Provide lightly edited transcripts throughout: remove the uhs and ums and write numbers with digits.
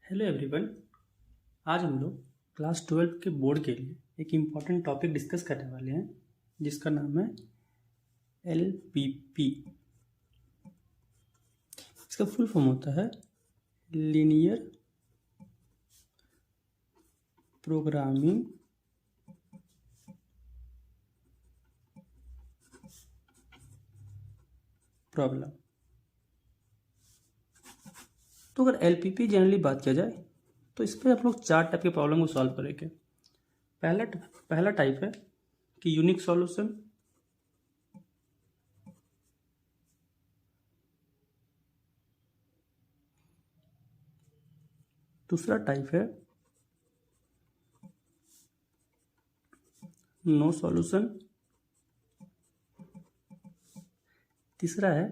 Hello everyone. आज हम लोग क्लास 12 के बोर्ड के लिए एक इम्पॉर्टेंट टॉपिक डिस्कस करने वाले हैं जिसका नाम है LPP। इसका फुल फॉर्म होता है लीनियर प्रोग्रामिंग प्रॉब्लम। तो अगर LPP जनरली बात किया जाए तो इस पर आप लोग 4 टाइप के प्रॉब्लम को सॉल्व करेंगे। पहला टाइप है कि यूनिक सॉल्यूशन, दूसरा टाइप है नो सॉल्यूशन, तीसरा है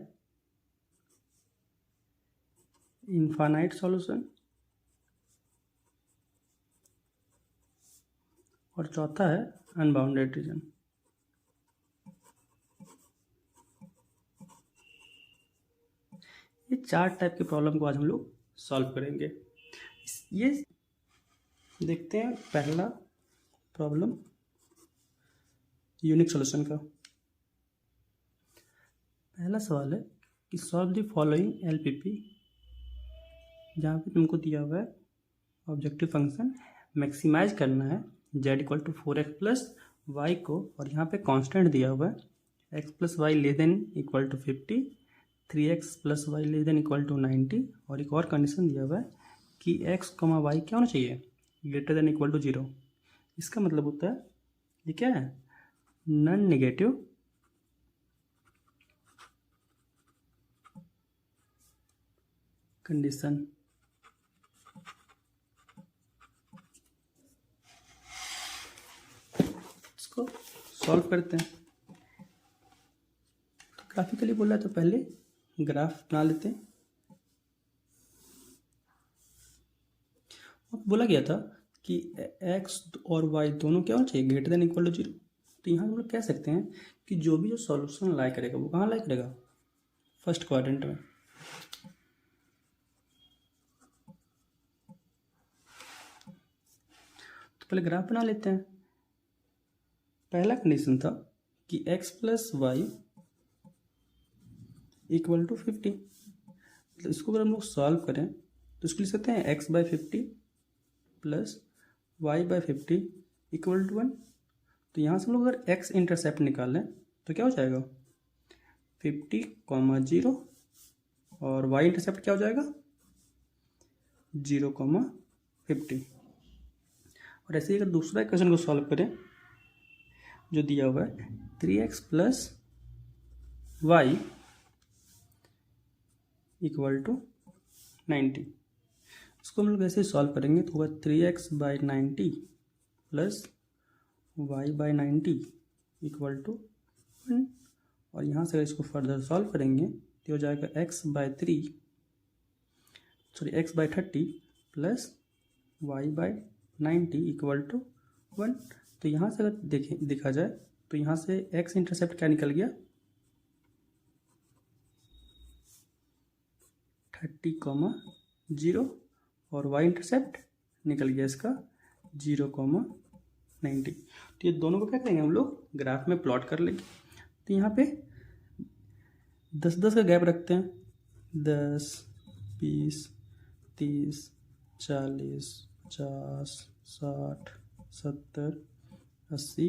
इनफाइनाइट सॉल्यूशन और चौथा है अनबाउंडेड रीजन। ये 4 टाइप के प्रॉब्लम को आज हम लोग सॉल्व करेंगे। ये देखते हैं पहला प्रॉब्लम यूनिक सॉल्यूशन का। पहला सवाल है कि सॉल्व द फॉलोइंग LPP, जहाँ पे तुमको दिया हुआ है ऑब्जेक्टिव फंक्शन मैक्सिमाइज करना है z equal to 4x plus y को, और यहाँ पे कांस्टेंट दिया हुआ है x plus y less than equal to 50, 3x plus y less than equal to 90, और एक और कंडीशन दिया हुआ है कि x, y क्या होना चाहिए, ग्रेटर देन इक्वल टू 0। इसका मतलब होता है ये क्या है, नॉन नेगेटिव कंडीशन। इसको सॉल्व करते हैं। तो ग्राफिकली बोला तो पहले ग्राफ बना लेते हैं। बोला गया था कि x और y दोनों क्या होना चाहिए, ग्रेटर देन इक्वल टू 0। तो यहाँ हम लोग कह सकते हैं कि जो भी जो सॉल्यूशन लाई करेगा वो कहाँ लाई करेगा, फर्स्ट क्वाड्रेंट में। तो पहले ग्राफ बना लेते हैं। पहला कंडीशन था कि x plus y equal to 50। तो इसको अगर हम लोग सॉल्व करें तो इसको लिख सकते हैं x by 50 plus y by 50 equal to 1। तो यहाँ से हम लोग अगर x इंटरसेप्ट निकाल लें तो क्या हो जाएगा 50, 0, और y इंटरसेप्ट क्या हो जाएगा 0, 50। और ऐसे ही अगर दूसरा इक्वेशन को सॉल्व करें जो दिया हुआ है 3x plus y equal to 90, इसको हम लोग ऐसे सॉल्व करेंगे तो होगा 3x by 90 plus y by 90 equal to 1। और यहाँ से अगर इसको फर्दर सॉल्व करेंगे तो हो जाएगा x by 30 plus y by 90 equal to 1। तो यहाँ से अगर देखा जाए तो यहाँ से x इंटरसेप्ट क्या निकल गया 30, 0, और y इंटरसेप्ट निकल गया इसका 0, 90। तो ये दोनों को क्या करेंगे हम लोग ग्राफ में प्लॉट कर लेंगे। तो यहाँ पे 10-10 का गैप रखते हैं, 10, 20, 30, 40, 50, 60, 70, 80,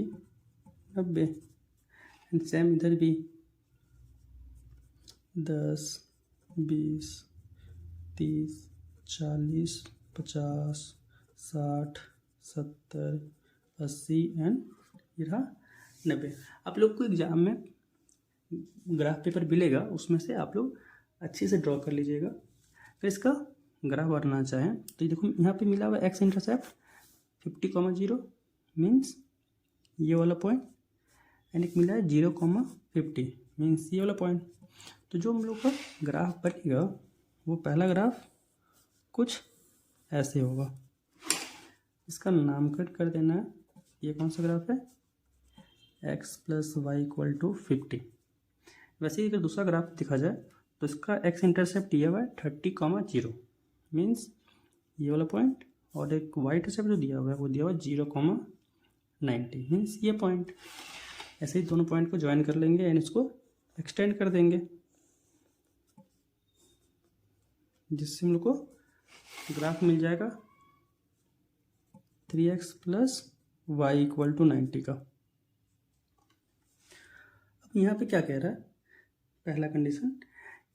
90। एंड सेम इधर भी 10, 20, 30, 40, 50, 60, 70, 80 एंड ये रहा 90। आप लोग को एग्जाम में ग्राफ पेपर मिलेगा, उसमें से आप लोग अच्छे से ड्रॉ कर लीजिएगा। फिर इसका ग्राफ बनाना चाहें तो ये देखो यहाँ पे मिला हुआ x इंटरसेप्ट 50, 0 मीन्स ये वाला पॉइंट, एंड एक मिला है 0, 50 मीन्स ये वाला पॉइंट। तो जो हम लोग का ग्राफ बनेगा वो पहला ग्राफ कुछ ऐसे होगा। इसका नामकरण कर देना है, ये कौन सा ग्राफ है x plus y equal to 50। वैसे ही अगर दूसरा ग्राफ दिखा जाए तो इसका x इंटरसेप्ट दिया हुआ है 30, 0 मीन्स ये वाला पॉइंट, और एक वाई इंटरसेप्ट जो दिया हुआ है वो दिया हुआ है 0,90 मीन्स ये पॉइंट। ऐसे ही दोनों पॉइंट को ज्वाइन कर लेंगे एंड इसको एक्सटेंड कर देंगे, जिससे हम लोग को ग्राफ मिल जाएगा 3x plus y equal to 90 का। अब यहाँ पे क्या कह रहा है, पहला कंडीशन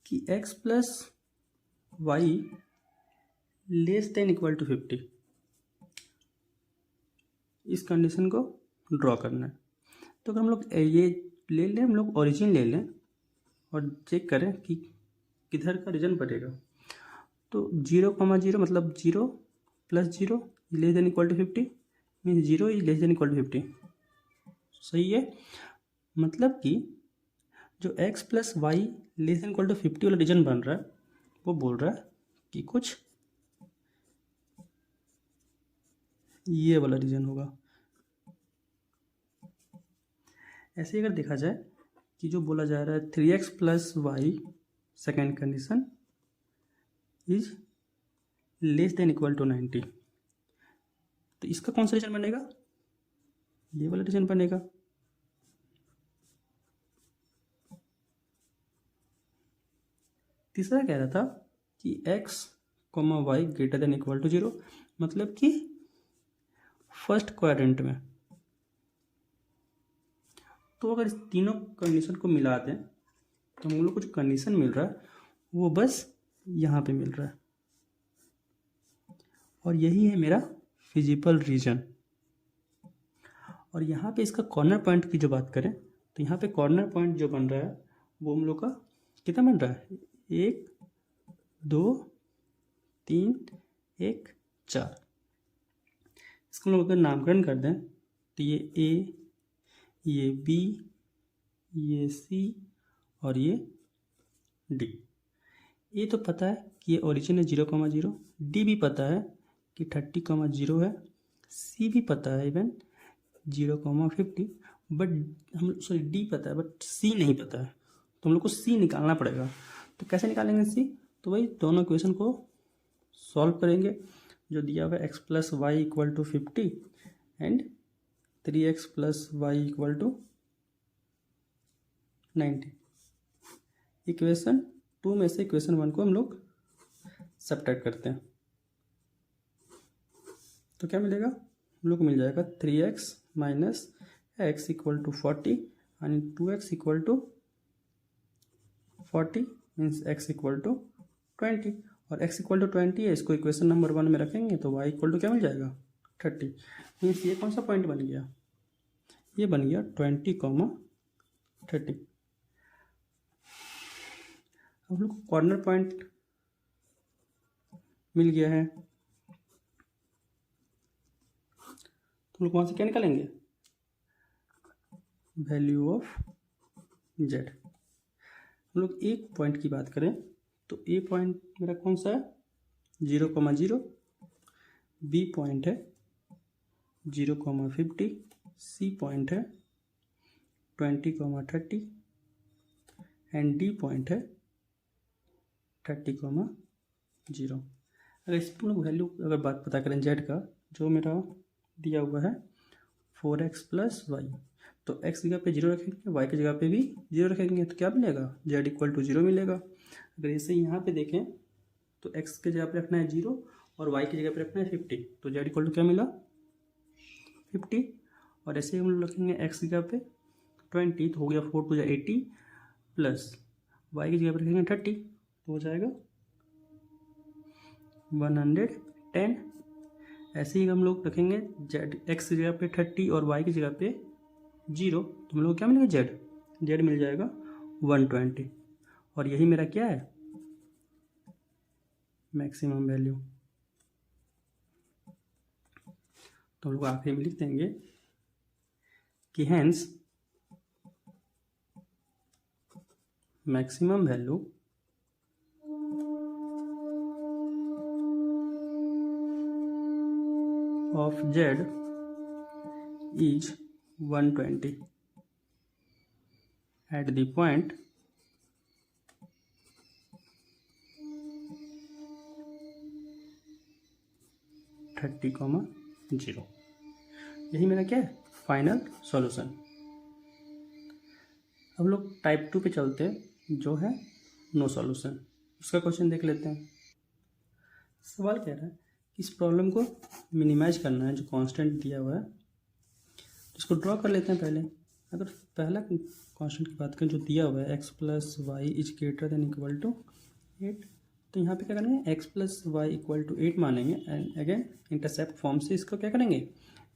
कि x plus y less than equal to 50, इस कंडीशन को ड्रॉ करना है। तो अगर हम लोग ये ले लें, हम लोग ओरिजिन ले लें और चेक करें कि किधर का रीजन पड़ेगा, तो 0,0 मतलब 0 plus 0 less than equal to 50 means 0 is less than equal to 50। सही है, मतलब कि जो x plus y less than equal to 50 वाला रीजन बन रहा है वो बोल रहा है कि कुछ ये वाला रीजन होगा। ऐसे ही अगर देखा जाए कि जो बोला जा रहा है 3x plus y second condition is less than equal to 90, तो इसका कौन सा रीजन बनेगा, ये वाला रीजन बनेगा। तीसरा कह रहा था कि x, y greater than equal to 0, मतलब कि फर्स्ट क्वाड्रेंट में। तो अगर इस तीनों कंडीशन को मिला दें तो हम लोग को जो कंडीशन मिल रहा है वो बस यहाँ पे मिल रहा है, और यही है मेरा फिजिबल रीजन। और यहाँ पे इसका कॉर्नर पॉइंट की जो बात करें तो यहाँ पे कॉर्नर पॉइंट जो बन रहा है वो हम लोग का कितना बन रहा है, 1 2 3 1 4। इसको हम लोग अगर नामकरण कर दें तो ये A, ये B, ये C और ये D। ये तो पता है कि ये ओरिजिन है 0,0, D भी पता है कि 30,0 है, C भी पता है इवन 0,50, बट हम सॉरी D पता है बट C नहीं पता है, तो हम लोग को C निकालना पड़ेगा। तो कैसे निकालेंगे C, तो वही दोनों इक्वेशन को सॉल्व करेंगे। जो दिया हुआ है x plus y equal to 50 and 3x plus y equal to 90। Equation 2 में से इक्वेशन 1 को हम लोग सब्ट्रैक्ट करते हैं तो क्या मिलेगा, हम लोग को मिल जाएगा 3x minus x equal to 40 and 2x equal to 40 means x equal to 20, और x इक्वल टू 20 है, इसको इक्वेशन नंबर 1 में रखेंगे तो y इक्वल टू क्या मिल जाएगा 30। मीन्स ये कौन सा पॉइंट बन गया, ये बन गया 20,30। हम लोग को कॉर्नर पॉइंट मिल गया है, तो लोग वहाँ से क्या निकालेंगे, वैल्यू ऑफ z। हम लोग एक पॉइंट की बात करें तो ए पॉइंट मेरा कौन सा है 0,0, बी पॉइंट है 0,50, सी पॉइंट है 20,30 एंड डी पॉइंट है 30,0। अगर इस पर वैल्यू अगर बात पता करें z का, जो मेरा दिया हुआ है 4x प्लस वाई, तो x की जगह पे 0 रखेंगे, y की जगह पे भी 0 रखेंगे, तो क्या मिलेगा z इक्वल टू 0 मिलेगा। अगर ऐसे यहाँ पे देखें तो x की जगह पे रखना है 0 और y की जगह पे रखना है 50, तो z इक्वल टू क्या मिला 50। और ऐसे हम लोग रखेंगे x की जगह पे 20 तो हो गया 4 to 80 प्लस y की जगह पे रखेंगे 30 तो हो जाएगा 110। ऐसे ही हम लोग रखेंगे z x की जगह पे 30 और y की जगह पे 0, तो हम लोग क्या मिलेगा z मिल जाएगा 120, और यही मेरा क्या है मैक्सिमम वैल्यू। तो हम लोग आखिरी में लिख देंगे कि hence maximum value of z is 120 at the point 30,0। यही मेरा क्या है, फाइनल सॉल्यूशन। अब लोग टाइप 2 पे चलते हैं, जो है नो सॉल्यूशन। उसका क्वेश्चन देख लेते हैं। सवाल कह रहा है कि इस प्रॉब्लम को मिनिमाइज करना है, जो कांस्टेंट दिया हुआ है, इसको ड्रॉ कर लेते हैं पहले। अगर पहला कांस्टेंट की बात करें जो दिया हुआ है, x plus y is greater than equal to 8, तो यहाँ पे क्या करेंगे, x plus y equal to 8 मानेंगे एंड अगेन इंटरसेप्ट फॉर्म से इसको क्या करेंगे,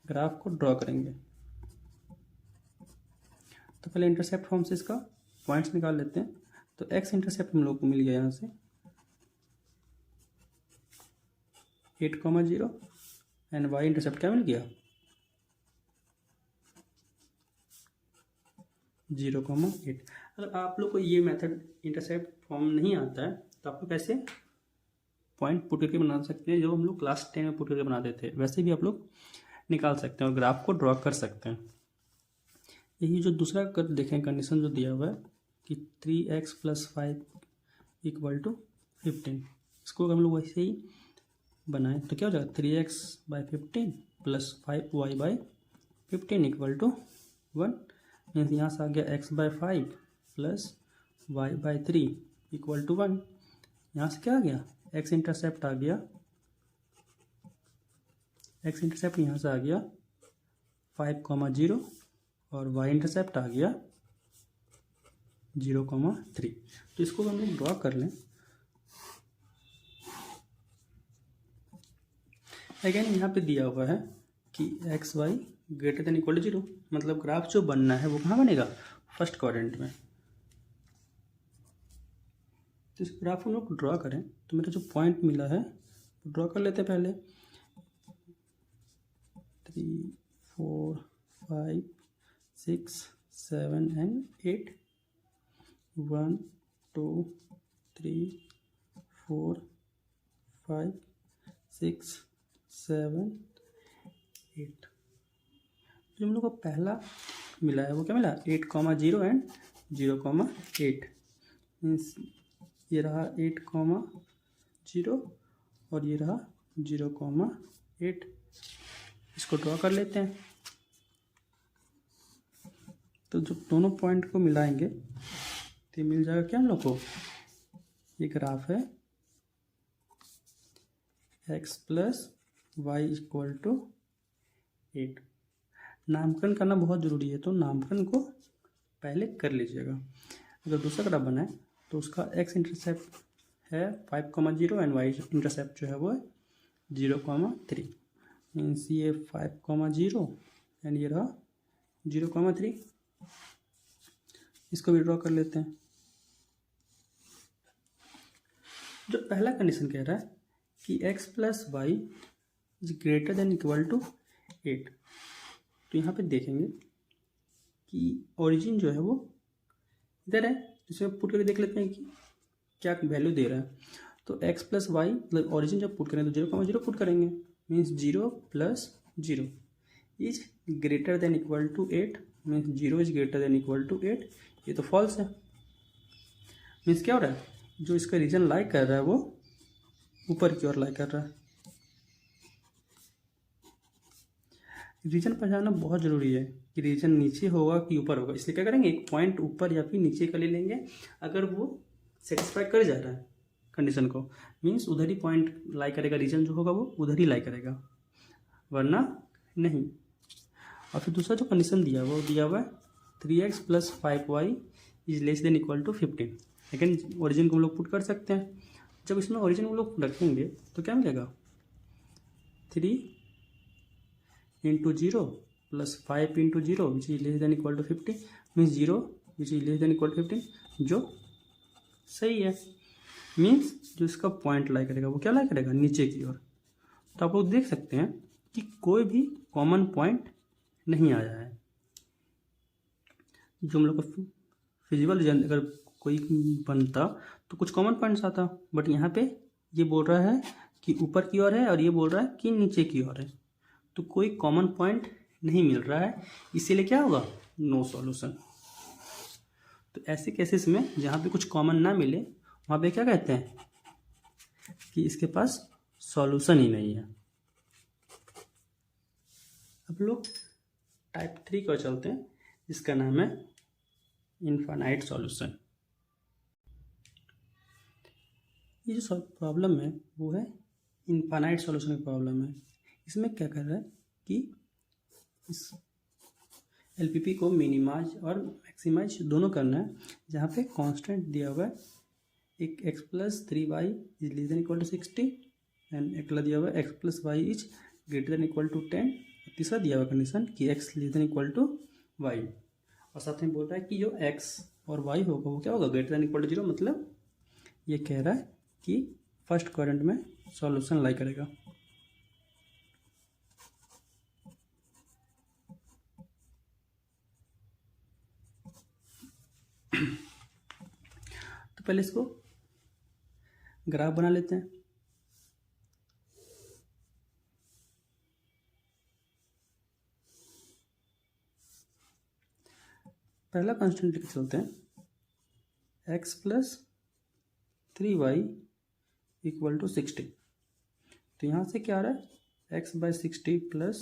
ग्राफ को ड्रॉ करेंगे। तो पहले इंटरसेप्ट फॉर्म से इसका पॉइंट्स निकाल लेते हैं। तो x इंटरसेप्ट हम लोग को मिल गया यहाँ से 8,0 एंड y इंटरसेप्ट क्या मिल गया 0,8। अगर आप लोग को ये मेथड इंटरसेप्ट फॉर्म नहीं आता है तो आप लोग कैसे पॉइंट पुट करके बना सकते हैं, जो हम लोग क्लास 10 में पुट करके बनाते थे, वैसे भी आप लोग निकाल सकते हैं और ग्राफ को ड्रॉ कर सकते हैं। यही जो दूसरा कर देखें कंडीशन जो दिया हुआ है कि 3x प्लस 5 इक्वल टू 15, इसको हम लोग वैसे ही बनाएं तो क्या हो जाएगा 3x by 15 plus 5y by 15 equal to 1। Means यहाँ से आ गया x by 5 plus y by 3 equal to 1। यहाँ से क्या आ गया, x इंटरसेप्ट आ गया, x इंटरसेप्ट यहाँ से आ गया 5,0 और y इंटरसेप्ट आ गया 0,3। तो इसको हम लोग ड्रॉ कर लें। अगेन यहाँ पे दिया हुआ है कि x y greater than equal to 0, मतलब ग्राफ जो बनना है वो कहाँ बनेगा, फर्स्ट क्वाड्रेंट में। तो इस ग्राफ को हम लोग ड्रॉ करें तो मेरा जो पॉइंट मिला है वो ड्रॉ कर लेते हैं पहले। 3, 4, 5, 6, 7 एंड 8। 1, 2, 3, 4, 5, 6, 7, 8। जो हम लोग को पहला मिला है वो क्या मिला 8,0 एंड 0,8। मीन्स ये रहा 8,0 और ये रहा 0,8। इसको ड्रॉ कर लेते हैं। तो जो दोनों पॉइंट को मिलाएंगे तो ये मिल जाएगा क्या हम लोग को, ये ग्राफ है x plus y equal to 8। नामकरण करना बहुत ज़रूरी है, तो नामकरण को पहले कर लीजिएगा। अगर दूसरा ग्राफ बनाए तो उसका x इंटरसेप्ट है 5,0 एंड y इंटरसेप्ट जो है वो है 0,3। मीन्स ये 5,0 एंड ये रहा 0,3। इसको भी ड्रॉ कर लेते हैं। जो पहला कंडीशन कह रहा है कि x plus y is greater than equal to 8, तो यहाँ पे देखेंगे कि ओरिजिन जो है वो इधर है। इसमें पुट करके देख लेते हैं कि क्या वैल्यू दे रहा है। तो x प्लस वाई मतलब ओरिजिन जब पुट करें तो 0,0 पुट करेंगे। Means 0 plus 0 is greater than equal to 8। Means 0 is greater than equal to 8। ये तो फॉल्स है। मीन्स क्या हो रहा है, जो इसका रीजन लाई कर रहा है वो ऊपर की ओर लाई कर रहा है। रीजन पहचानना बहुत ज़रूरी है कि रीजन नीचे होगा कि ऊपर होगा। इसलिए क्या करेंगे, एक पॉइंट ऊपर या फिर नीचे का ले लेंगे। अगर वो सेटिस्फाई कर जा रहा है कंडीशन को, मीन्स उधर ही पॉइंट लाई करेगा, रीजन जो होगा वो उधर ही लाई करेगा, वरना नहीं। और फिर दूसरा जो कंडीशन दिया हुआ वो दिया हुआ है 3x plus 5y is less than equal to 15। लेकिन ओरिजिन को हम लोग पुट कर सकते हैं। जब इसमें ओरिजिन हम लोग रखेंगे तो क्या मिलेगा 3 into 0 plus 5 into 0 which is less than equal to 15। Means 0 which is less than equal to 15, जो सही है। मीन्स जो इसका पॉइंट लाई करेगा वो क्या लाई करेगा, नीचे की ओर। तो आप लोग देख सकते हैं कि कोई भी कॉमन पॉइंट नहीं आया है। जो हम लोग को फिजिबल रीजन अगर कोई बनता तो कुछ कॉमन पॉइंट्स आता, बट यहाँ पे ये बोल रहा है कि ऊपर की ओर है और ये बोल रहा है कि नीचे की ओर है, तो कोई कॉमन पॉइंट नहीं मिल रहा है। इसीलिए क्या होगा, नो सॉल्यूशन। तो ऐसे केसेस में जहाँ पे कुछ कॉमन ना मिले वहाँ पे क्या कहते हैं कि इसके पास सॉल्यूशन ही नहीं है। अब लोग टाइप 3 को चलते हैं, जिसका नाम है इनफाइनाइट सॉल्यूशन। ये जो प्रॉब्लम है वो है इनफाइनाइट सॉल्यूशन की प्रॉब्लम है। इसमें क्या कर रहा है कि इस एलपीपी को मिनिमाइज और मैक्सिमाइज दोनों करना है, जहाँ पे कांस्टेंट दिया हुआ है एक x plus 3y is less than equal to 60 and अगला दिया हुआ है x plus y is greater than equal to 10। तीसरा दिया हुआ कंडीशन कि x less than equal to y, और साथ में बोल रहा है कि जो x और y होगा वो क्या होगा, ग्रेटर देन इक्वल टू 0। मतलब ये कह रहा है कि फर्स्ट क्वाड्रेंट में सॉल्यूशन लाई करेगा। तो पहले इसको ग्राफ बना लेते हैं। पहला कांस्टेंट लेकर चलते हैं x plus 3y equal to 60। तो यहाँ से क्या आ रहा है x by 60 plus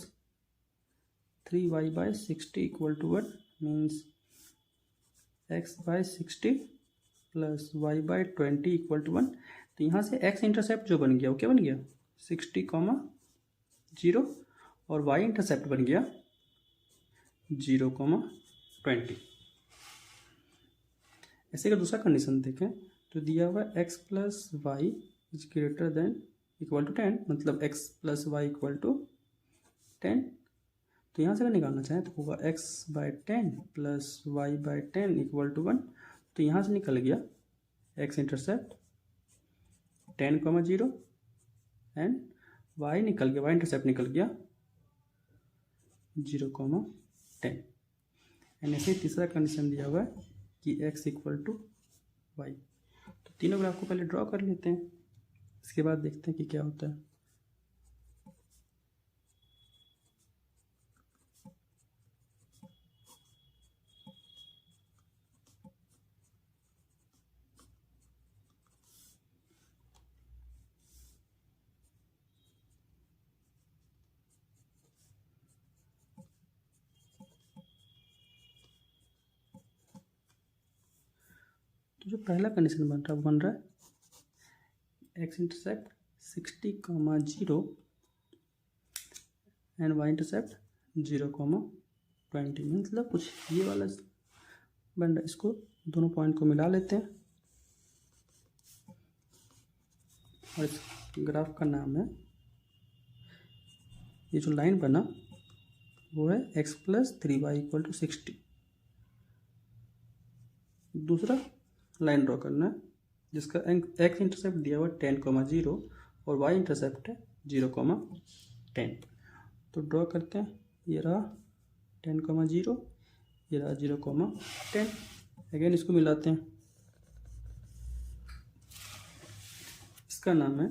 3y by 60 equal to 1 means x by 60 plus y by 20 equal to 1। तो यहाँ से x इंटरसेप्ट जो बन गया वो क्या बन गया 60, 0 और y इंटरसेप्ट बन गया 0, 20। ऐसे का दूसरा कंडीशन देखें तो दिया हुआ x plus y is greater than equal to 10, मतलब x plus y equal to 10। तो यहाँ से अगर निकालना चाहें तो होगा x by 10 plus y by 10 equal to 1। तो यहाँ से निकल गया x इंटरसेप्ट 10, 0 एंड y निकल गया, y इंटरसेप्ट निकल गया 0, 10। एंड ऐसे तीसरा कंडीशन दिया हुआ है कि x इक्वल टू वाई। तो तीनों ग्राफ को पहले ड्रॉ कर लेते हैं, इसके बाद देखते हैं कि क्या होता है। तो जो पहला कंडीशन बन रहा है वो बन रहा है x intercept 60, 0 and y intercept 0, 20। मतलब कुछ ये वाला बन रहा है। इसको दोनों पॉइंट को मिला लेते हैं और इस ग्राफ का नाम है, ये जो लाइन बना वो है x plus 3y equal to 60। दूसरा लाइन ड्रॉ करना है जिसका x इंटरसेप्ट दिया हुआ 10, 0 और y इंटरसेप्ट है 0, 10। तो ड्रॉ करते हैं, ये रहा 10, 0, ये रहा 0, 10। अगेन इसको मिलाते हैं, इसका नाम है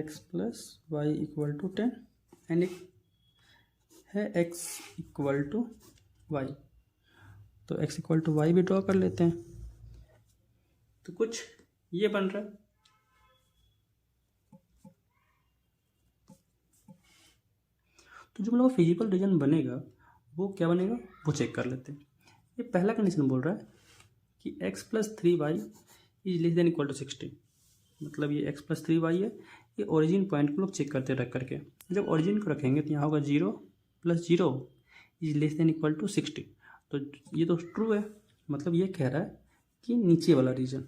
x plus y equal to 10 and एक है x इक्वल टू वाई। तो x इक्वल टू वाई भी ड्रॉ कर लेते हैं। तो कुछ ये बन रहा है। तो जो हम लोग फिजिकल रीजन बनेगा वो क्या बनेगा वो चेक कर लेते हैं। ये पहला कंडीशन बोल रहा है कि x plus 3y is less than equal to 60। मतलब ये x प्लस 3y है, ये ओरिजिन पॉइंट को लोग चेक करते रख करके। जब ओरिजिन को रखेंगे तो यहाँ होगा 0 plus 0 is less than equal to 60। तो ये तो ट्रू है, मतलब ये कह रहा है कि नीचे वाला रीजन।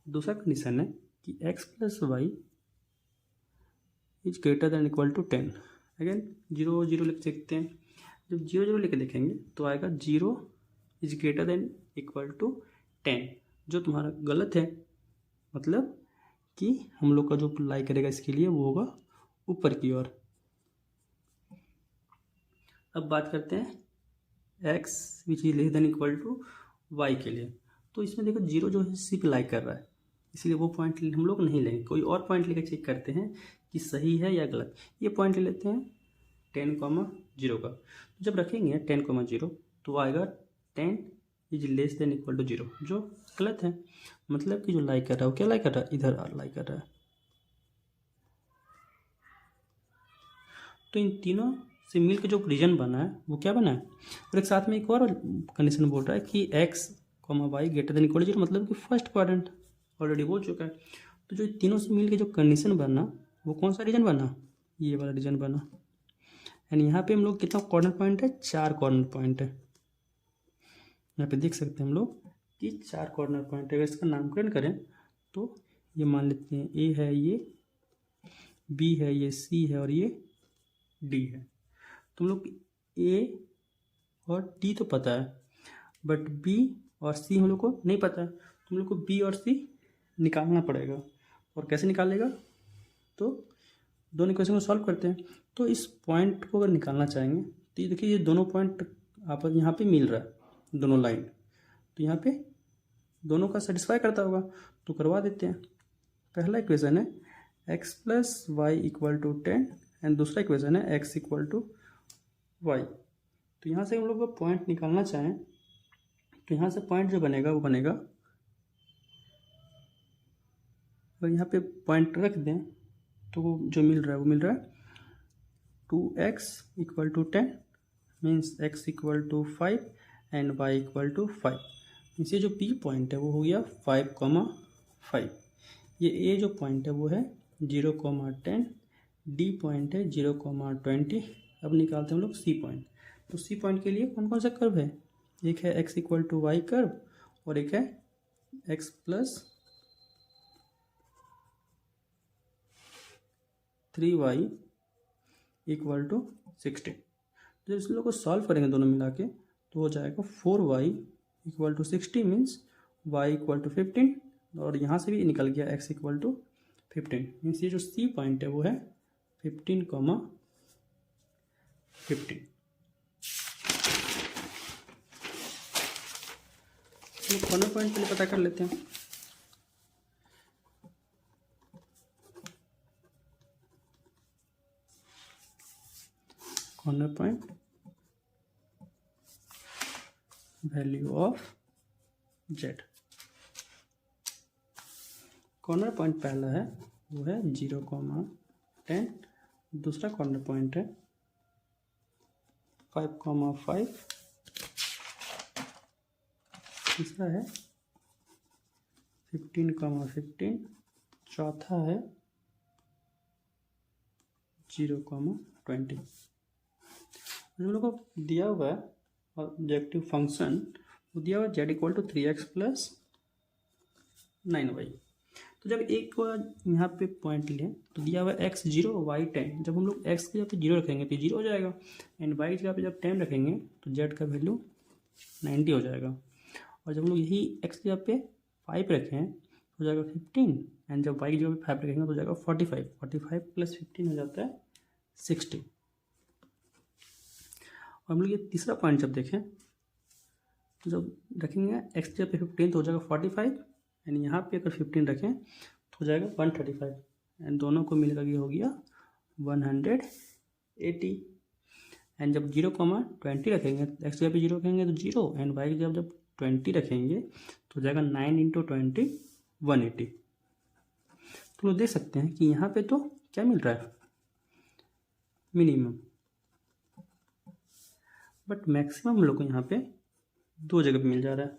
दूसरा कंडीशन है कि x plus y is greater than equal to 10। Again 0, 0 लिख सकते हैं। जब 0, 0 लेके देखेंगे तो आएगा 0 is greater than equal to 10, जो तुम्हारा गलत है। मतलब कि हम लोग का जो लाई करेगा इसके लिए वो होगा ऊपर की ओर। अब बात करते हैं x which is less than equal to y के लिए। तो इसमें देखो 0 जो है सिर्फ लाई कर रहा है, इसीलिए वो पॉइंट हम लोग नहीं लेंगे, कोई और पॉइंट लेकर चेक करते हैं कि सही है या गलत। ये पॉइंट ले लेते हैं 10, 0 का। तो जब रखेंगे 10, 0 तो आएगा 10 is less than equal to 0, जो गलत है। मतलब कि जो लाई कर रहा है वो क्या लाई कर रहा है, इधर लाई कर रहा है। तो इन तीनों से मिल के जो रीजन बना है वो क्या बना है। और एक साथ में एक और कंडीशन बोल रहा है कि x y greater than equal to 0, मतलब कि फर्स्ट क्वाड्रेंट ऑलरेडी बोल चुका है। तो जो तीनों से मिल के जो कंडीशन बना वो कौन सा रीजन बना, ये वाला रीजन बना। एंड यहाँ पे हम लोग कितना कॉर्नर पॉइंट है, 4 कॉर्नर पॉइंट है। यहाँ पे देख सकते हैं हम लोग कि 4 कॉर्नर पॉइंट है। अगर इसका नामकरण करें तो ये मान लेते हैं ए है, ये बी है, ये सी है और ये डी है। तो हम लोग ए और डी तो पता है, बट बी और सी हम लोग को नहीं पता है। तो हम लोग को बी और सी निकालना पड़ेगा। और कैसे निकालेगा, तो दोनों इक्वेशन को सॉल्व करते हैं। तो इस पॉइंट को अगर निकालना चाहेंगे तो ये देखिए, ये दोनों पॉइंट आपस यहाँ पे मिल रहा है, दोनों लाइन। तो यहाँ पे दोनों का सेटिस्फाई करता होगा, तो करवा देते हैं। पहला इक्वेशन है x plus y equal to 10 and दूसरा इक्वेशन है एक्स इक्वल टू वाई। तो यहाँ से हम लोग पॉइंट निकालना चाहें तो यहाँ से पॉइंट जो बनेगा वो बनेगा, अगर यहाँ पे पॉइंट रख दें तो वो जो मिल रहा है वो मिल रहा है 2x equal to 10 means x equal to 5 and y equal to 5। इसे जो p पॉइंट है वो हो गया 5,5। ये a जो पॉइंट है वो है 0,10, d पॉइंट है 0,20। अब निकालते हैं हम लोग c पॉइंट। तो c पॉइंट के लिए कौन कौन सा कर्व है, एक है x equal to y curve और एक है x plus 3y equal to 16। तो इस लोग को सॉल्व करेंगे दोनों मिला के तो हो जाएगा 4y equal to 60 means y equal to 15। और यहाँ से भी निकल गया x इक्वल टू 15 मीन्स ये जो c पॉइंट है वो है 15,15। तो कॉर्नर पॉइंट पहले पता कर लेते हैं। Corner point value of z। Corner point पहला है वो है 0,10, दूसरा कॉर्नर पॉइंट है 5,5, तीसरा है 15,15, चौथा है 0,20। जो लोग को दिया हुआ है ऑब्जेक्टिव फंक्शन वो दिया हुआ है z equal to 3x plus 9y। तो जब एक को यहाँ पे पॉइंट लें तो दिया हुआ है x 0 y 10। जब हम लोग x की जगह पे 0 रखेंगे तो 0 हो जाएगा, एंड y की जगह पे जब 10 रखेंगे तो z का वैल्यू 90 हो जाएगा। और जब हम लोग यही x की जगह पे 5 रखें तो हो जाएगा 15, एंड जब y की जगह पे 5 रखेंगे तो हो जाएगा 45। 45 प्लस 15 हो जाता है 60। और हम लोग ये तीसरा पॉइंट जब देखें तो जब रखेंगे x की जगह पे 15 तो हो जाएगा 45, एंड यहाँ पे अगर 15 रखें तो हो जाएगा 135, एंड दोनों को मिलकर ये हो गया 180। एंड जब 0,20 रखेंगे x की जगह पे 0 रखेंगे तो 0, एंड y की जगह जब 20 रखेंगे तो हो जाएगा 9 × 20 180। तो लोग देख सकते हैं कि यहाँ पे तो क्या मिल रहा है, मिनिमम, बट मैक्सिमम हम लोग को यहाँ पे दो जगह पे मिल जा रहा है।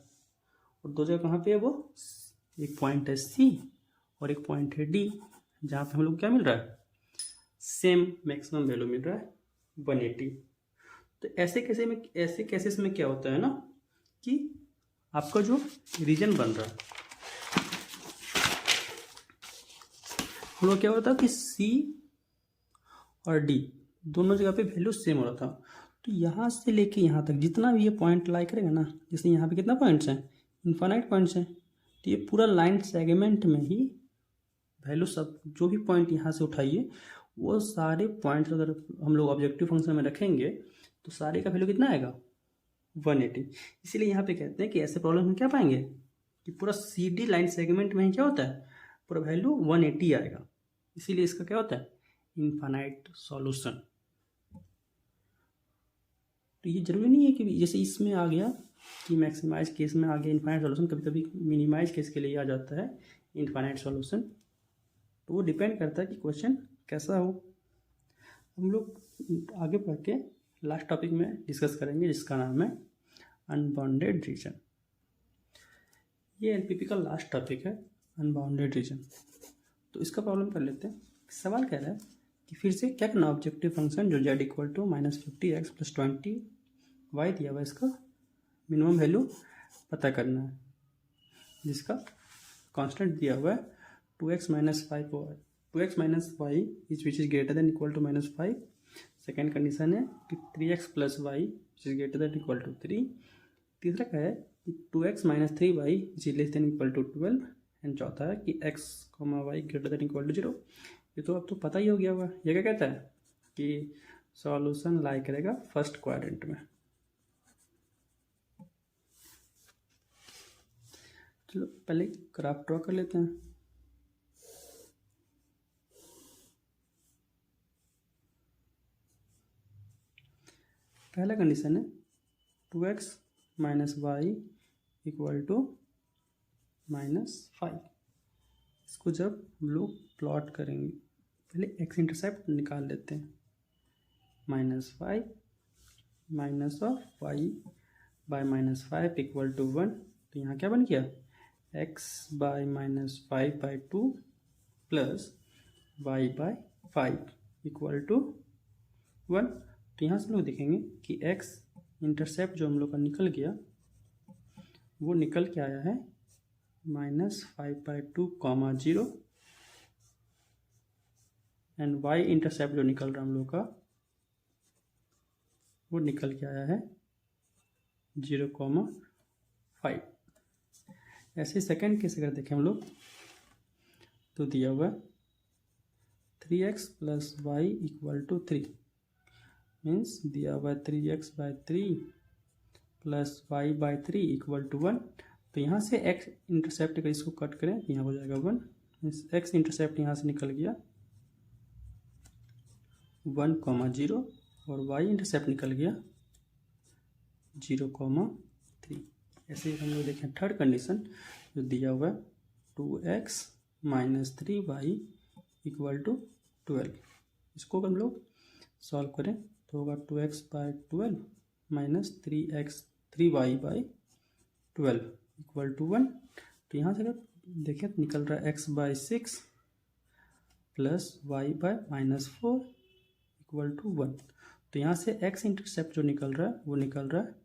और दो जगह कहाँ पे है वो, एक पॉइंट है C और एक पॉइंट है D, जहाँ पे हम लोग क्या मिल रहा है, सेम मैक्सिमम वैल्यू मिल रहा है 180। तो ऐसे केसेस में क्या होता है ना कि आपका जो रीजन बन रहा है हम लोग क्या होता है कि C और D दोनों जगह पे वैल्यू सेम हो रहा था। तो यहाँ से लेके यहाँ तक जितना भी ये पॉइंट लाई करेगा ना, जैसे यहाँ पे कितना पॉइंट्स हैं, इन्फाइनाइट पॉइंट्स हैं, तो ये पूरा लाइन सेगमेंट में ही वैल्यू सब जो भी पॉइंट यहाँ से उठाइए वो सारे पॉइंट्स अगर हम लोग ऑब्जेक्टिव फंक्शन में रखेंगे तो सारे का वैल्यू कितना आएगा, 180। इसीलिए यहाँ पे कहते हैं कि ऐसे प्रॉब्लम में क्या पाएंगे कि पूरा CD लाइन सेगमेंट में ही क्या होता है, पूरा वैल्यू 180 आएगा। इसीलिए इसका क्या होता है, इन्फाइनाइट सॉल्यूशन। तो ये जरूरी नहीं है कि जैसे इसमें आ गया कि मैक्सिमाइज केस में आगे इनफाइनाइट सॉल्यूशन, कभी कभी मिनिमाइज केस के लिए आ जाता है इनफाइनाइट सॉल्यूशन। तो वो डिपेंड करता है कि क्वेश्चन कैसा हो। हम लोग आगे बढ़ के लास्ट टॉपिक में डिस्कस करेंगे जिसका नाम है अनबाउंडेड रीजन। ये एलपीपी का लास्ट टॉपिक है, अनबाउंडेड रीजन। तो इसका प्रॉब्लम कर लेते हैं। सवाल कह रहा है कि फिर से क्या करना, ऑब्जेक्टिव फंक्शन जो z equal to -50x + 20y दिया हुआ है, इसका मिनिमम वैल्यू पता करना है, जिसका कांस्टेंट दिया हुआ है 2x - 5y which is greater than equal to -5। Second condition है कि 3x + y which is greater than equal to 3। तीसरा क्या है कि 2x - 3y which is less than equal to 12। And चौथा है कि x, y greater than equal to 0। ये तो अब तो पता ही हो गया होगा। ये क्या कहता है कि सॉल्यूशन लाई करेगा फर्स्ट क्वाड्रेंट में। चलो पहले ग्राफ ड्रॉ कर लेते हैं। पहला कंडीशन है 2x - y इक्वल टू -5। इसको जब हम लोग प्लॉट करेंगे, पहले x इंटरसेप्ट निकाल लेते हैं। -5 minus of y by -5 equal to 1। तो यहाँ क्या बन गया, x by -5/2 plus y by 5 equal to 1। तो यहाँ से हम लोग देखेंगे कि x इंटरसेप्ट जो हम लोग का निकल गया, वो निकल के आया है -5/2, 0। एंड y इंटरसेप्ट जो निकल रहा हम लोग का, वो निकल के आया है 0,5। ऐसे सेकेंड केस अगर देखें हम लोग, तो दिया हुआ 3x + y equal to 3। Means दिया हुआ 3x/3 plus y/3 equal to 1। तो यहाँ से x इंटरसेप्ट अगर इसको कट करें तो यहाँ हो जाएगा 1। मीन्स x इंटरसेप्ट यहाँ से निकल गया 1,0 और y इंटरसेप्ट निकल गया 0,3। ऐसे हम लोग देखें थर्ड कंडीशन जो दिया हुआ है 2x - 3y इक्वल टू 12। इसको हम लोग सॉल्व करें तो होगा 2x/12 minus 3y/12 equal to 1। तो यहाँ से अगर देखें तो निकल रहा है x/6 plus y/-4 equal to 1। तो यहाँ से x इंटरसेप्ट जो निकल रहा है वो निकल रहा है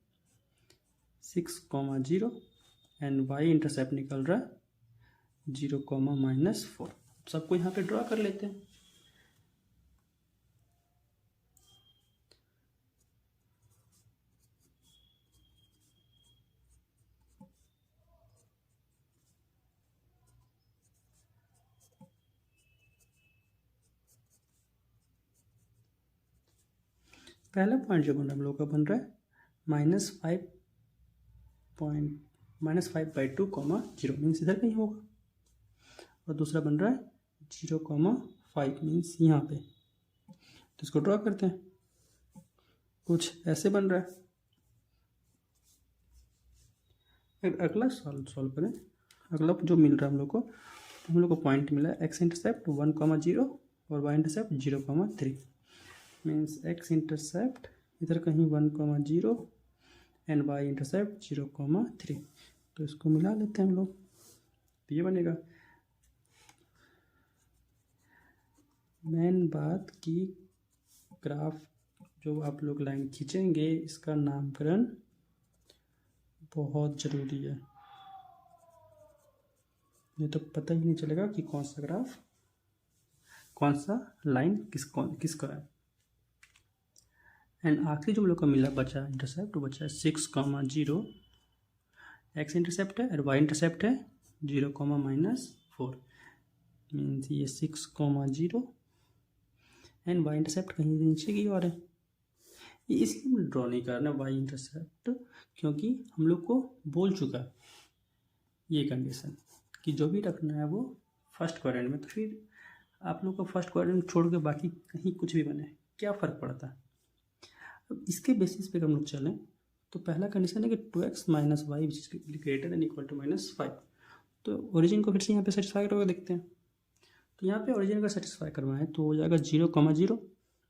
6,0 एंड y इंटरसेप्ट निकल रहा है 0,-4। सबको यहाँ पे ड्रॉ कर लेते हैं। पहला पॉइंट जो बन रहा है हम लोग का बन रहा है -5/2, 0 मीन्स इधर कहीं होगा। और दूसरा बन रहा है 0,5 मीन्स यहाँ पे। तो इसको ड्रॉ करते हैं, कुछ ऐसे बन रहा है। अगला सॉल्व करें। अगला जो मिल रहा है हम लोग को पॉइंट मिला है x इंटरसेप्ट 1,0 और y intercept 0,3। Means x intercept इधर कहीं 1,0 एंड y इंटरसेप्ट 0,3। तो इसको मिला लेते हैं हम लोग, तो ये बनेगा। मेन बात की ग्राफ जो आप लोग लाइन खींचेंगे, इसका नामकरण बहुत ज़रूरी है, नहीं तो पता ही नहीं चलेगा कि कौन सा ग्राफ, कौन सा लाइन किसका है। एंड आखिरी जो हम लोग का मिला बचा इंटरसेप्ट, बचा 6,0। x इंटरसेप्ट है और y इंटरसेप्ट है 0,-4। मीन्स ये 6,0 एंड y इंटरसेप्ट कहीं नीचे की और है। ये इसलिए हम ड्रॉ नहीं करना y इंटरसेप्ट, क्योंकि हम लोग को बोल चुका ये कंडीशन कि जो भी रखना है वो फर्स्ट क्वाड्रेंट में। तो फिर आप लोग को फर्स्ट क्वाड्रेंट छोड़ के बाकी कहीं कुछ भी बने, क्या फ़र्क पड़ता है। अब इसके बेसिस पे हम लोग चलें तो पहला कंडीशन है कि 2x minus y which is greater than equal to -5। तो ओरिजिन को फिर से यहाँ पे सेटिस्फाई करके देखते हैं। तो यहाँ पे ओरिजिन का सेटिस्फाई करवाएं तो हो जाएगा 0,0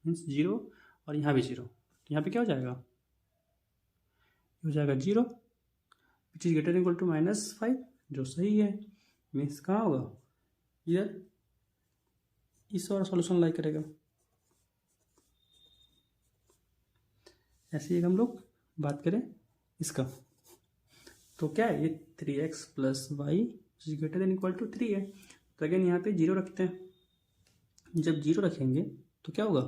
मीन्स 0 और यहाँ भी 0। तो यहाँ पे क्या हो जाएगा, हो जाएगा 0 which is greater than equal to -5, जो सही है। मीन्स कहाँ होगा, इधर इस और सॉल्यूशन लाई करेगा। ऐसे ही हम लोग बात करें इसका, तो क्या है, ये 3x plus y is greater than equal to 3 है। तो अगेन यहाँ पे 0 रखते हैं। जब 0 रखेंगे तो क्या होगा,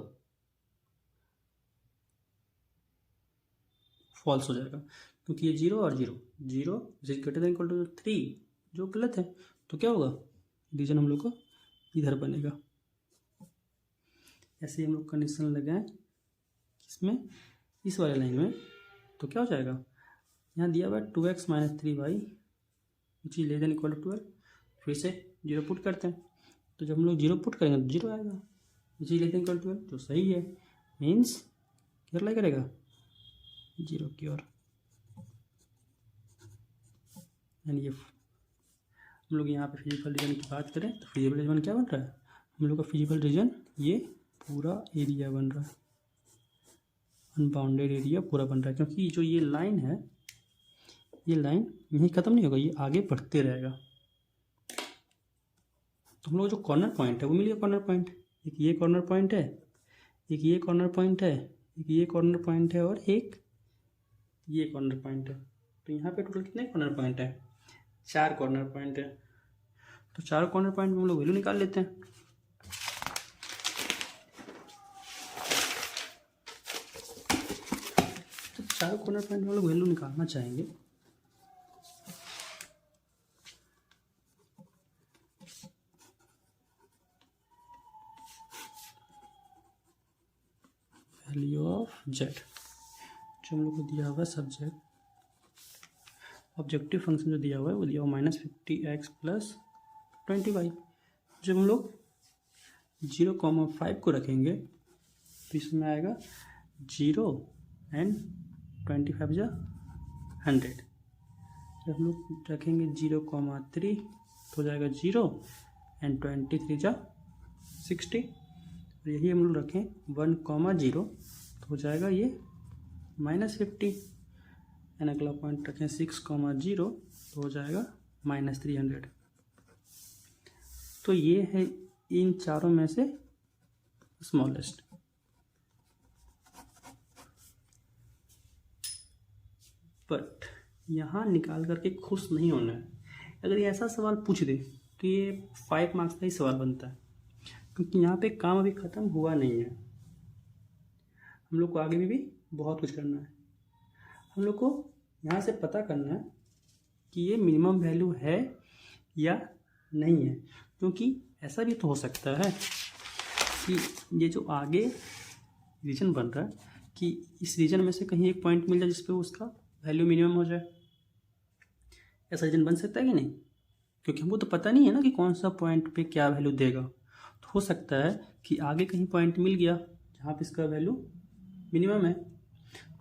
फॉल्स हो जाएगा, क्योंकि ये 0 और 0 0 is greater than equal to 3, जो गलत है। तो क्या होगा, रीजन हम लोग को इधर बनेगा। ऐसे ही हम लोग कंडीशन लगाएं इसमें, इस वाले लाइन में। तो क्या हो जाएगा, यहाँ दिया हुआ है 2x minus 3y which is less than equal to 12। फिर से 0 पुट करते हैं। तो जब हम लोग 0 पुट करेंगे तो 0 आएगा, which is less than equal to 12, जो सही है। मीन्स क्या अप्लाई करेगा, 0 की ओर। यानी ये हम लोग यहाँ पे फिजिकल रीजन की बात करें तो फिजिकल रीजन क्या बन रहा है, हम लोग का फिजिकल रीजन ये पूरा एरिया बन रहा है, अनबाउंडेड एरिया पूरा बन रहा है। क्योंकि जो ये लाइन है, ये लाइन यहीं ख़त्म नहीं होगा, ये आगे बढ़ते रहेगा। तो हम लोग जो कॉर्नर पॉइंट है वो मिल गया कॉर्नर पॉइंट। एक ये कॉर्नर पॉइंट है, एक ये कॉर्नर पॉइंट है, एक ये कॉर्नर पॉइंट है और एक ये कॉर्नर पॉइंट है। तो यहाँ पे टोटल कितने कॉर्नर पॉइंट है, 4 कॉर्नर पॉइंट है। तो 4 कॉर्नर पॉइंट में हम लोग वैल्यू निकाल लेते हैं। तो 4 कॉर्नर पॉइंट में हम लोग वैल्यू निकालना चाहेंगे। वैल्यू ऑफ जेड जो हम लोग को दिया हुआ है, सब्जेक्ट ऑब्जेक्टिव फंक्शन जो दिया हुआ है वो दिया हुआ -50x प्लस 20y। जब हम लोग 0,5 को रखेंगे तो इसमें आएगा 0 एंड 25 जा 100। जब हम लोग रखेंगे 0,3 तो हो जाएगा 0 एंड 23 जा 60। और यही हम लोग रखें 1,0 तो हो जाएगा ये -50। एंड अगला पॉइंट रखें 6,0 तो हो जाएगा -300। तो ये है इन चारों में से स्मॉलेस्ट। बट यहाँ निकाल करके खुश नहीं होना है। अगर ये ऐसा सवाल पूछ दे तो ये 5 मार्क्स का ही सवाल बनता है, क्योंकि यहाँ पे काम अभी ख़त्म हुआ नहीं है। हम लोग को आगे भी बहुत कुछ करना है। हम लोग को यहाँ से पता करना है कि ये मिनिमम वैल्यू है या नहीं है, क्योंकि ऐसा भी तो हो सकता है कि ये जो आगे रीजन बन रहा है कि इस रीजन में से कहीं एक पॉइंट मिल जाए जिस पे उसका वैल्यू मिनिमम हो जाए। ऐसा रीजन बन सकता है कि नहीं, क्योंकि हमको तो पता नहीं है ना कि कौन सा पॉइंट पे क्या वैल्यू देगा। तो हो सकता है कि आगे कहीं पॉइंट मिल गया जहाँ पे इसका वैल्यू मिनिमम है।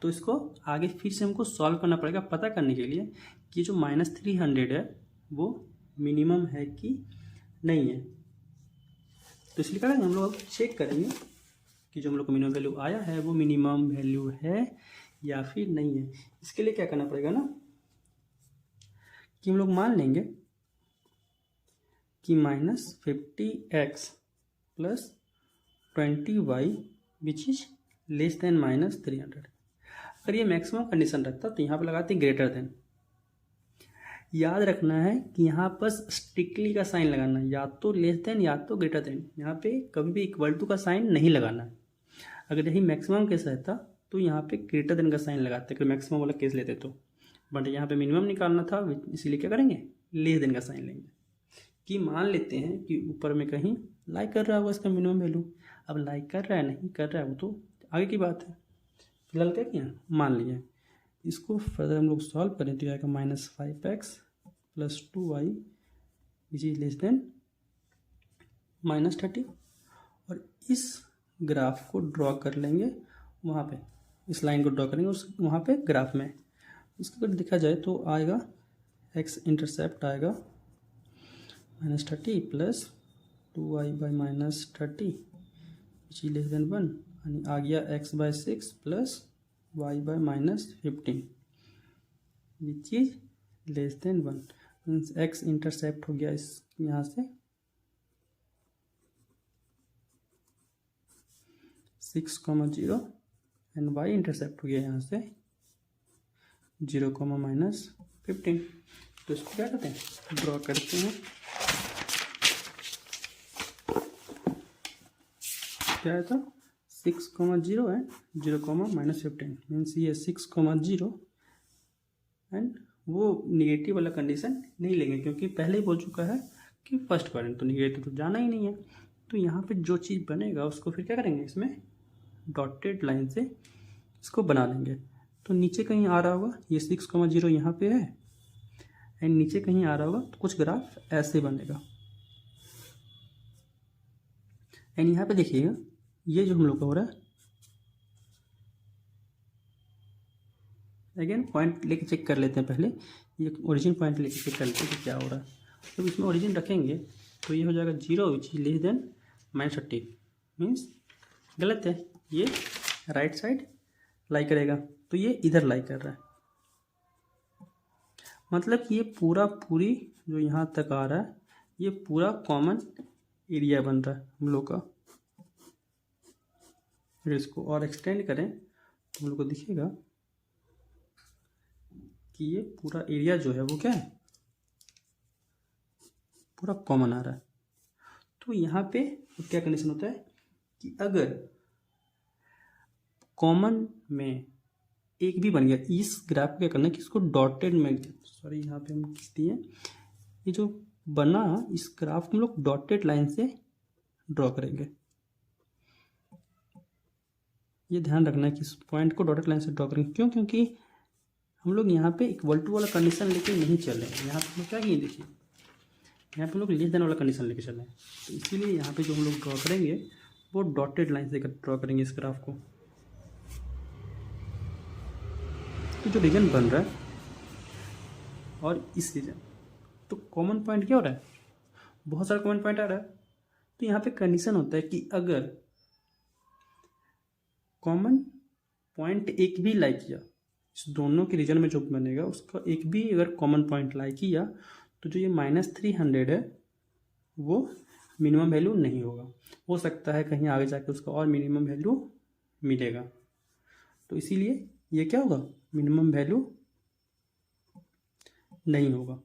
तो इसको आगे फिर से हमको सॉल्व करना पड़ेगा पता करने के लिए कि जो -300 है वो मिनिमम है कि नहीं है। तो इसलिए क्या करेंगे, हम लोग चेक करेंगे कि जो हम लोग को मिनिमम वैल्यू आया है वो मिनिमम वैल्यू है या फिर नहीं है। इसके लिए क्या करना पड़ेगा ना कि हम लोग मान लेंगे कि -50x plus 20y which is less then -300। अगर ये मैक्सिमम कंडीशन रखता तो यहाँ पर लगाते ग्रेटर देन। याद रखना है कि यहाँ पर स्ट्रिक्टली का साइन लगाना है, या तो लेस देन या तो ग्रेटर देन। यहाँ पे कभी भी इक्वल टू का साइन नहीं लगाना है। अगर यही मैक्सिमम केस रहता तो यहाँ पे ग्रेटर देन का साइन लगाते, अगर मैक्सिमम वाला केस लेते तो। बट यहाँ पे मिनिमम निकालना था, इसीलिए क्या करेंगे, लेस देन का साइन लेंगे। कि मान लेते हैं कि ऊपर में कहीं लाइक कर रहा होगा इसका मिनिमम वैल्यू। अब लाइक कर रहा है नहीं कर रहा है वो तो आगे की बात है। फिलहाल क्या किया, मान लिया। इसको फर्दर हम लोग सॉल्व करें तो आएगा -5x plus 2y which is less then -30। और इस ग्राफ को ड्रॉ कर लेंगे वहाँ पे, इस लाइन को ड्रॉ करेंगे उस वहाँ पे ग्राफ में। इसको अगर देखा जाए तो आएगा एक्स इंटरसेप्ट आएगा -30 plus 2y/-30 which is less then 1 आणि आ गया x/6 plus y/-15 which is less then 1 means x intercept हो गया इस यहाँ से 6,0 एंड y इंटरसेप्ट हो गया यहाँ से 0,-15। तो इसको क्या करते हैं, ड्रॉ करते हैं। क्या है तो 6,0 एंड 0,-15 मीन्स ये 6,0 एंड वो निगेटिव वाला कंडीशन नहीं लेंगे क्योंकि पहले ही बोल चुका है कि फर्स्ट क्वाड्रेंट तो निगेटिव तो जाना ही नहीं है। तो यहाँ पे जो चीज़ बनेगा उसको फिर क्या करेंगे, इसमें डॉटेड लाइन से इसको बना लेंगे। तो नीचे कहीं आ रहा होगा ये 6,0 यहाँ पे है एंड नीचे कहीं आ रहा होगा तो कुछ ग्राफ ऐसे बनेगा। एंड यहाँ पे देखिएगा ये जो हम लोग का हो रहा है, अगेन पॉइंट लेके चेक कर लेते हैं। पहले ये ओरिजिन पॉइंट लेके चेक कर लेते हैं कि क्या हो रहा है। तो इसमें ओरिजिन रखेंगे तो ये हो जाएगा 0 which is less then -30 means गलत है, ये राइट साइड लाई करेगा तो ये इधर लाई कर रहा है। मतलब कि ये पूरी जो यहाँ तक आ रहा है ये पूरा कॉमन एरिया बन रहा है हम लोग का। फिर इसको और एक्सटेंड करें तो हम लोग को दिखेगा कि ये पूरा एरिया जो है वो क्या है, पूरा कॉमन आ रहा है। तो यहाँ पे क्या कंडीशन होता है कि अगर कॉमन में एक भी बन गया, इस ग्राफ को क्या करना है कि इसको डॉटेड में, सॉरी यहाँ पे हम किस दिए, ये जो बना इस ग्राफ को हम लोग डॉटेड लाइन से ड्रॉ करेंगे। ये ध्यान रखना है कि इस पॉइंट को डॉटेड लाइन से ड्रॉ करेंगे। क्यों? क्योंकि हम लोग यहाँ पे इक्वल टू वाला कंडीशन लेके नहीं चल रहे हैं। यहाँ पे हम लोग क्या किए, देखिए यहाँ पे हम लोग लेस देन वाला कंडीशन लेके चल रहे हैं। तो इसीलिए यहाँ पे जो हम लोग ड्रॉ करेंगे वो डॉटेड लाइन से ड्रॉ करेंगे इस ग्राफ को। तो जो रीजन बन रहा है और इस रीजन, तो कॉमन पॉइंट क्या हो रहा है, बहुत सारा कॉमन पॉइंट आ रहा है। तो यहाँ पे कंडीशन होता है कि अगर कॉमन पॉइंट एक भी लाई किया, इस दोनों के रीजन में जो बनेगा उसका एक भी अगर कॉमन पॉइंट लाई किया तो जो ये -300 है वो मिनिमम वैल्यू नहीं होगा। हो सकता है कहीं आगे जाके उसका और मिनिमम वैल्यू मिलेगा। तो इसीलिए ये क्या होगा, मिनिमम वैल्यू नहीं होगा।